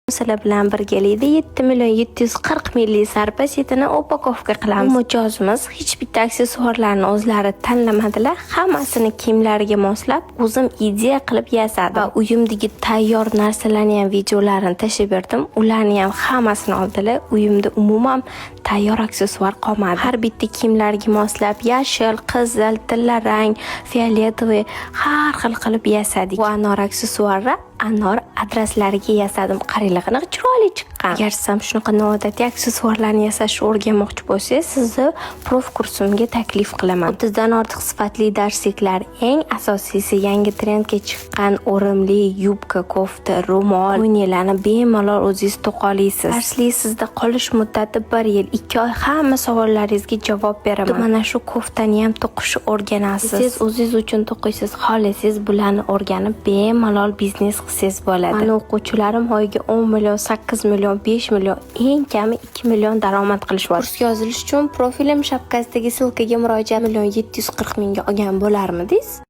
Sizlar bilan birgalikda 7 million 740 millik sarpa setini upakovka qilamiz. Bu mijozimiz hech bitta aksessuarlarni o'zlari tanlamadilar. Hammasini kiyimlariga moslab, o'zim ideya qilib yasadim. Va uyimdagi tayyor narsalarni ham videolarini tashlab berdim. Ularni ham hammasini oldilar. Uyimda umuman tayyor aksessuar qolmadi. Har bitta kiyimlarga moslab yashil, qizil, tilla rang, fioletoviy har xil qilib yasadik. Bu anor aksessuarlar anor adreslariga yasadim. Qaranglar, qanaqa chiroyli chiqqan. Agar siz ham shunaqa noodatiy aksessuarlarni yasashni o'rganmoqchi bo'lsangiz, sizni prof kursimga taklif qilaman. 30 dan ortiq sifatli darsliklar, eng asosiysi yangi trendga chiqqan o'rimli yubka, kofta, ro'mol, ko'ylaklarni bemalol o'zingiz to'qa olasiz. Darslik sizda qolish muddati 1 yil, 2 oy hamma savollaringizga javob beraman. Mana shu koftani ham to'qishni o'rganasiz. Siz o'zingiz uchun to'qiysiz, xohlasangiz bularni o'rganib bemalol biznes qilsangiz bo'ladi. Mana o'quvchilarim oyiga 10 million, 8 million, 5 million, eng kami 2 million daromad qilishyapti. Kursga yozilish uchun profilim shapkasidagi silkaga murojaat 1 740 mingga olgan bo'larmidingiz?